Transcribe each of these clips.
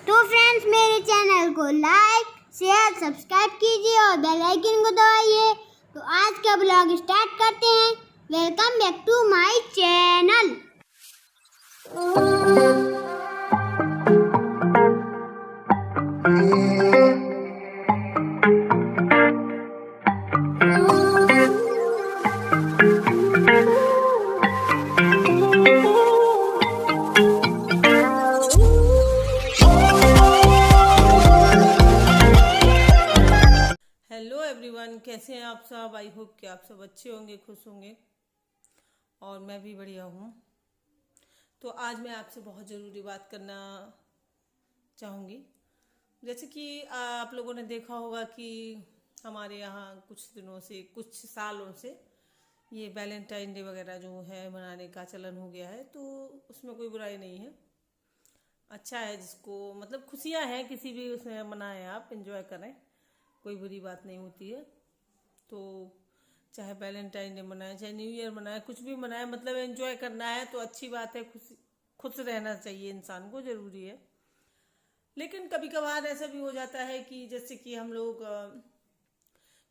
तो फ्रेंड्स, मेरे चैनल को लाइक शेयर सब्सक्राइब कीजिए और बेल आइकन को दबाइए। तो आज का ब्लॉग स्टार्ट करते हैं। Welcome back to my channel. Hello everyone, कैसे हैं आप सब। आई होप कि आप सब अच्छे होंगे, खुश होंगे और मैं भी बढ़िया हूँ। तो आज मैं आपसे बहुत ज़रूरी बात करना चाहूँगी। जैसे कि आप लोगों ने देखा होगा कि हमारे यहाँ कुछ दिनों से, कुछ सालों से ये वैलेंटाइन डे वगैरह जो है मनाने का चलन हो गया है। तो उसमें कोई बुराई नहीं है, अच्छा है। जिसको मतलब खुशियाँ हैं, किसी भी उसमें मनाएं, आप इंजॉय करें, कोई बुरी बात नहीं होती है। तो चाहे वैलेंटाइन डे मनाए, चाहे न्यू ईयर मनाए, कुछ भी मनाए, मतलब एंजॉय करना है तो अच्छी बात है। खुश रहना चाहिए इंसान को, ज़रूरी है। लेकिन कभी कभार ऐसा भी हो जाता है कि जैसे कि हम लोग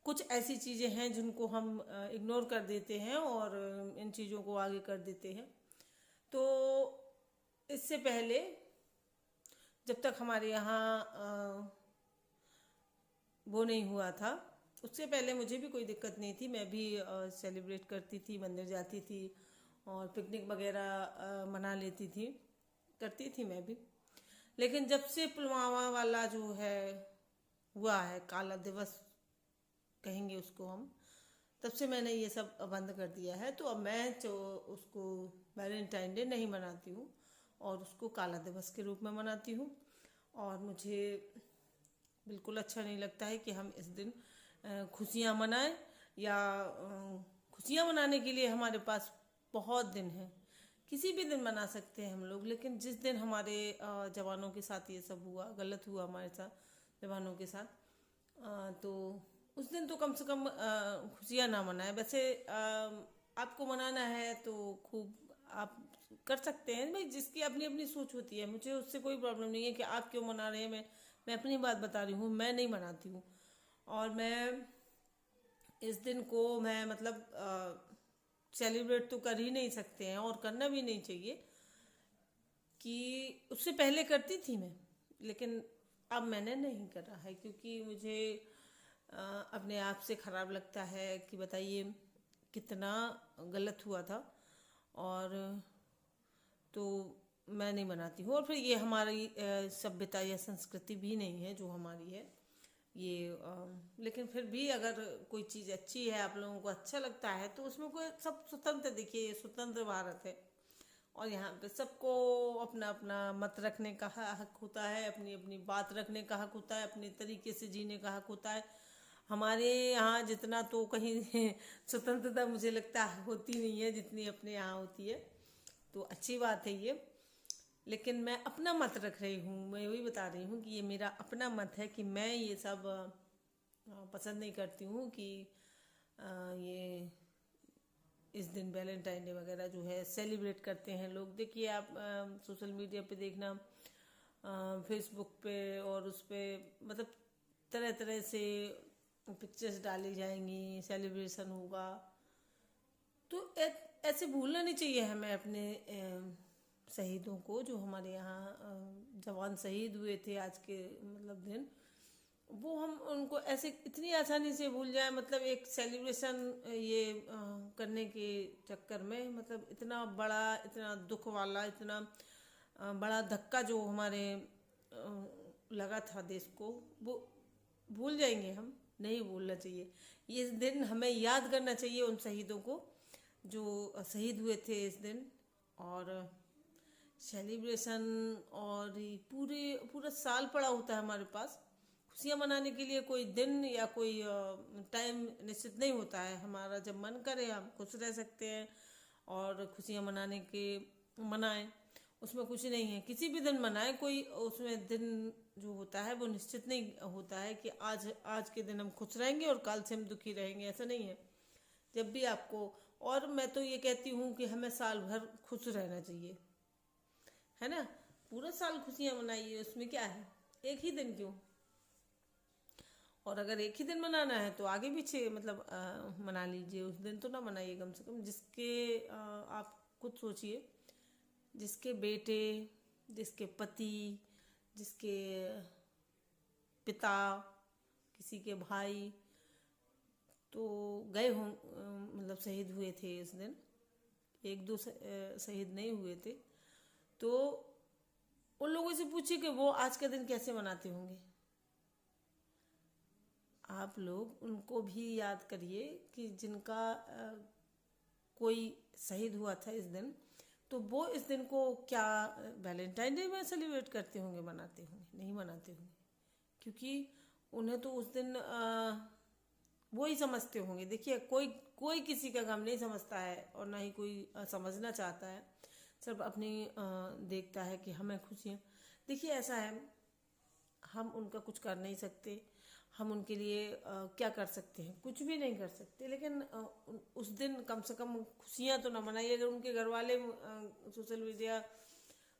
कुछ ऐसी चीज़ें हैं जिनको हम इग्नोर कर देते हैं और इन चीज़ों को आगे कर देते हैं। तो इससे पहले जब तक हमारे यहाँ वो नहीं हुआ था, उससे पहले मुझे भी कोई दिक्कत नहीं थी। मैं भी सेलिब्रेट करती थी, मंदिर जाती थी और पिकनिक वगैरह मना लेती थी, करती थी मैं भी। लेकिन जब से पुलवामा वाला जो है हुआ है, काला दिवस कहेंगे उसको हम, तब से मैंने ये सब बंद कर दिया है। तो अब मैं जो उसको वैलेंटाइन डे नहीं मनाती हूँ और उसको काला दिवस के रूप में मनाती हूँ। और मुझे बिल्कुल अच्छा नहीं लगता है कि हम इस दिन खुशियाँ मनाएं, या खुशियाँ मनाने के लिए हमारे पास बहुत दिन हैं। किसी भी दिन मना सकते हैं हम लोग, लेकिन जिस दिन हमारे जवानों के साथ ये सब हुआ, गलत हुआ हमारे साथ जवानों के साथ, तो उस दिन तो कम से कम खुशियाँ ना मनाएं। वैसे आपको मनाना है तो खूब आप कर सकते हैं भाई, जिसकी अपनी अपनी सोच होती है। मुझे उससे कोई प्रॉब्लम नहीं है कि आप क्यों मना रहे हैं। मैं अपनी बात बता रही हूँ, मैं नहीं मनाती हूँ। और मैं इस दिन को मैं मतलब सेलिब्रेट तो कर ही नहीं सकते हैं और करना भी नहीं चाहिए। कि उससे पहले करती थी मैं, लेकिन अब मैंने नहीं करा है, क्योंकि मुझे अपने आप से ख़राब लगता है कि बताइए कितना गलत हुआ था। और तो मैं नहीं बनाती हूँ। और फिर ये हमारी सभ्यता या संस्कृति भी नहीं है जो हमारी है ये। लेकिन फिर भी अगर कोई चीज़ अच्छी है, आप लोगों को अच्छा लगता है, तो उसमें कोई, सब स्वतंत्र, देखिए ये स्वतंत्र भारत है और यहाँ पे सबको अपना अपना मत रखने का हक होता है, अपनी अपनी बात रखने का हक होता है, अपने तरीके से जीने का हक होता है। हमारे यहाँ जितना तो कहीं स्वतंत्रता मुझे लगता है होती नहीं है जितनी अपने यहाँ होती है। तो अच्छी बात है ये। लेकिन मैं अपना मत रख रही हूँ, मैं वही बता रही हूँ कि ये मेरा अपना मत है कि मैं ये सब पसंद नहीं करती हूँ कि ये इस दिन वैलेंटाइन डे वगैरह जो है सेलिब्रेट करते हैं लोग। देखिए आप सोशल मीडिया पे देखना, फेसबुक पे और उस पर मतलब तरह तरह से पिक्चर्स डाली जाएंगी, सेलिब्रेशन होगा। तो ऐसे भूलना नहीं चाहिए हमें अपने शहीदों को, जो हमारे यहाँ जवान शहीद हुए थे आज के मतलब दिन। वो हम उनको ऐसे इतनी आसानी से भूल जाए, मतलब एक सेलिब्रेशन ये करने के चक्कर में, मतलब इतना बड़ा, इतना दुख वाला, इतना बड़ा धक्का जो हमारे लगा था देश को, वो भूल जाएंगे हम। नहीं भूलना चाहिए। ये दिन हमें याद करना चाहिए उन शहीदों को जो शहीद हुए थे इस दिन। और सेलिब्रेशन और पूरा साल पड़ा होता है हमारे पास। खुशियाँ मनाने के लिए कोई दिन या कोई टाइम निश्चित नहीं होता है हमारा। जब मन करे हम खुश रह सकते हैं और खुशियाँ मनाने के मनाएं, उसमें कुछ नहीं है। किसी भी दिन मनाएं, कोई उसमें दिन जो होता है वो निश्चित नहीं होता है कि आज के दिन हम खुश रहेंगे और कल से हम दुखी रहेंगे, ऐसा नहीं है। जब भी आपको, और मैं तो ये कहती हूँ कि हमें साल भर खुश रहना चाहिए, है ना। पूरा साल खुशियां मनाइए, उसमें क्या है, एक ही दिन क्यों। और अगर एक ही दिन मनाना है तो आगे पीछे मतलब मना लीजिए, उस दिन तो ना मनाइए कम से कम। जिसके आप खुद सोचिए, जिसके बेटे, जिसके पति, जिसके पिता, किसी के भाई तो गए हों, मतलब शहीद हुए थे इस दिन, एक दो शहीद नहीं हुए थे, तो उन लोगों से पूछिए कि वो आज का दिन कैसे मनाते होंगे। आप लोग उनको भी याद करिए कि जिनका कोई शहीद हुआ था इस दिन, तो वो इस दिन को क्या वैलेंटाइन डे में सेलिब्रेट करते होंगे, मनाते होंगे, नहीं मनाते होंगे, क्योंकि उन्हें तो उस दिन वो ही समझते होंगे। देखिए, कोई कोई किसी का गम नहीं समझता है और ना ही कोई समझना चाहता है, सिर्फ अपनी देखता है कि हमें खुशियाँ। देखिए ऐसा है, हम उनका कुछ कर नहीं सकते, हम उनके लिए क्या कर सकते हैं, कुछ भी नहीं कर सकते, लेकिन उस दिन कम से कम खुशियाँ तो ना मनाइए। अगर उनके घर वाले सोशल मीडिया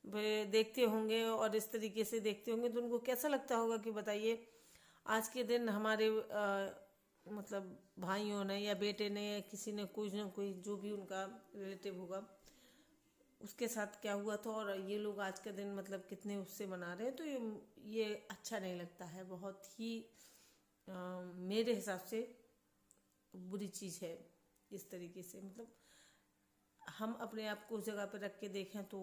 पे देखते होंगे और इस तरीके से देखते होंगे तो उनको कैसा लगता होगा कि बताइए, आज के दिन हमारे मतलब भाइयों ने या बेटे ने या किसी ने, कोई ना कोई जो भी उनका रिलेटिव होगा उसके साथ क्या हुआ था, और ये लोग आज का दिन मतलब कितने उससे मना रहे हैं। तो ये अच्छा नहीं लगता है, बहुत ही मेरे हिसाब से बुरी चीज़ है इस तरीके से। मतलब हम अपने आप को उस जगह पर रख के देखें तो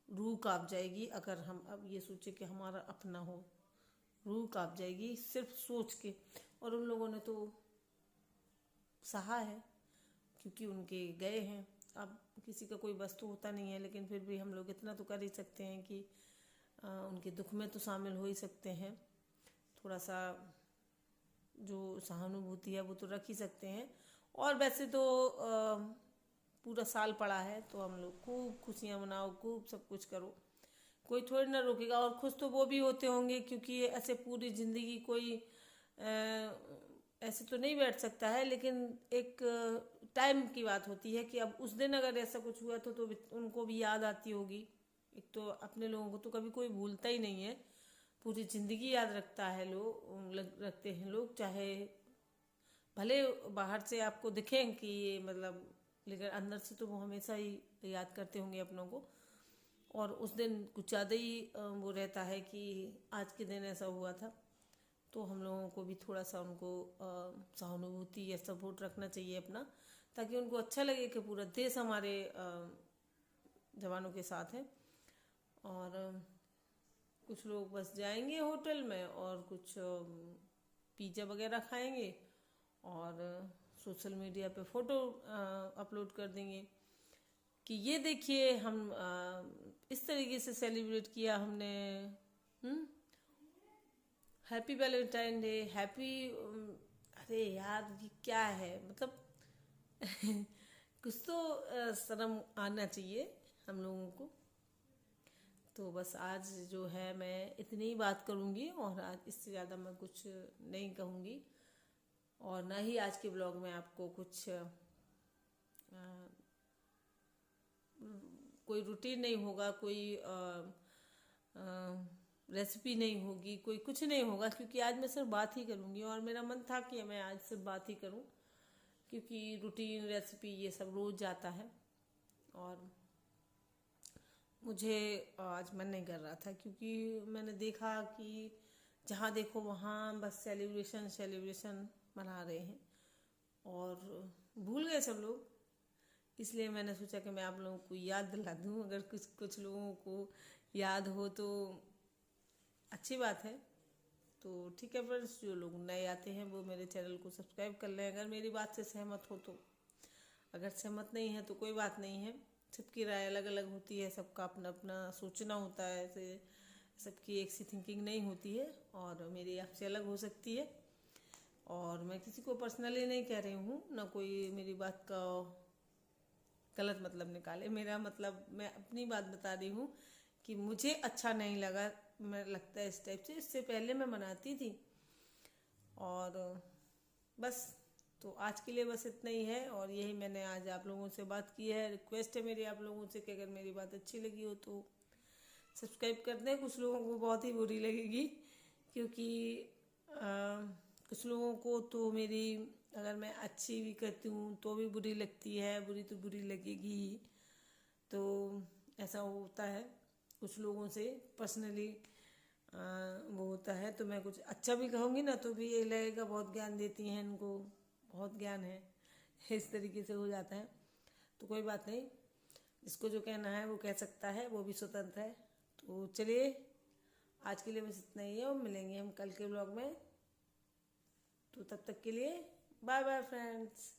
रूह कांप जाएगी। अगर हम अब ये सोचे कि हमारा अपना हो, रूह कांप जाएगी सिर्फ सोच के। और उन लोगों ने तो सहा है क्योंकि उनके गए हैं। अब किसी का कोई बस तो होता नहीं है, लेकिन फिर भी हम लोग इतना तो कर ही सकते हैं कि उनके दुख में तो शामिल हो ही सकते हैं। थोड़ा सा जो सहानुभूति है वो तो रख ही सकते हैं। और वैसे तो पूरा साल पड़ा है तो हम लोग खूब खुशियाँ मनाओ, खूब सब कुछ करो, कोई थोड़ी ना रोकेगा। और खुश तो वो भी होते होंगे क्योंकि ऐसे पूरी ज़िंदगी कोई ऐसे तो नहीं बैठ सकता है, लेकिन एक टाइम की बात होती है कि अब उस दिन अगर ऐसा कुछ हुआ तो उनको भी याद आती होगी। एक तो अपने लोगों को तो कभी कोई भूलता ही नहीं है, पूरी ज़िंदगी याद रखता है रखते हैं लोग, चाहे भले बाहर से आपको दिखें कि ये मतलब, लेकिन अंदर से तो वो हमेशा ही याद करते होंगे अपनों को। और उस दिन कुछ ज़्यादा ही वो रहता है कि आज के दिन ऐसा हुआ था। तो हम लोगों को भी थोड़ा सा उनको सहानुभूति या सपोर्ट रखना चाहिए अपना, ताकि उनको अच्छा लगे कि पूरा देश हमारे जवानों के साथ है। और कुछ लोग बस जाएंगे होटल में और कुछ पिज़्ज़ा वगैरह खाएंगे और सोशल मीडिया पे फ़ोटो अपलोड कर देंगे कि ये देखिए हम इस तरीके से सेलिब्रेट किया हमने, हैप्पी वैलेंटाइन डे, हैप्पी। अरे यार ये क्या है, मतलब कुछ तो शर्म आना चाहिए हम लोगों को। तो बस आज जो है मैं इतनी ही बात करूँगी और आज इससे ज़्यादा मैं कुछ नहीं कहूँगी। और ना ही आज के ब्लॉग में आपको कुछ कोई रूटीन नहीं होगा, कोई रेसिपी नहीं होगी, कोई कुछ नहीं होगा, क्योंकि आज मैं सिर्फ बात ही करूँगी। और मेरा मन था कि मैं आज सिर्फ बात ही करूँ, क्योंकि रूटीन रेसिपी ये सब रोज़ जाता है और मुझे आज मन नहीं कर रहा था, क्योंकि मैंने देखा कि जहाँ देखो वहाँ बस सेलिब्रेशन सेलिब्रेशन मना रहे हैं और भूल गए सब लोग। इसलिए मैंने सोचा कि मैं आप लोगों को याद दिला दूँ, अगर कुछ लोगों को याद हो तो अच्छी बात है। तो ठीक है फ्रेंड्स, जो लोग नए आते हैं वो मेरे चैनल को सब्सक्राइब कर लें अगर मेरी बात से सहमत हो तो। अगर सहमत नहीं है तो कोई बात नहीं है, सबकी राय अलग अलग होती है, सबका अपना अपना सोचना होता है, ऐसे सबकी एक सी थिंकिंग नहीं होती है और मेरी आपसे अलग हो सकती है। और मैं किसी को पर्सनली नहीं कह रही हूँ, ना कोई मेरी बात का गलत मतलब निकाले। मेरा मतलब मैं अपनी बात बता रही हूँ कि मुझे अच्छा नहीं लगा, मैं लगता है इस टाइप से। इससे पहले मैं मनाती थी और बस। तो आज के लिए बस इतना ही है और यही मैंने आज आप लोगों से बात की है। रिक्वेस्ट है मेरी आप लोगों से कि अगर मेरी बात अच्छी लगी हो तो सब्सक्राइब कर दें। कुछ लोगों को बहुत ही बुरी लगेगी, क्योंकि कुछ लोगों को तो मेरी, अगर मैं अच्छी भी करती हूँ तो भी बुरी लगती है, बुरी तो बुरी लगेगी ही। तो ऐसा होता है कुछ लोगों से पर्सनली, वो होता है। तो मैं कुछ अच्छा भी कहूँगी ना तो भी ये लगेगा बहुत ज्ञान देती हैं, इनको बहुत ज्ञान है, इस तरीके से हो जाता है। तो कोई बात नहीं, जिसको जो कहना है वो कह सकता है, वो भी स्वतंत्र है। तो चलिए, आज के लिए बस इतना ही है, और मिलेंगे हम कल के ब्लॉग में। तो तब तक के लिए बाय बाय फ्रेंड्स।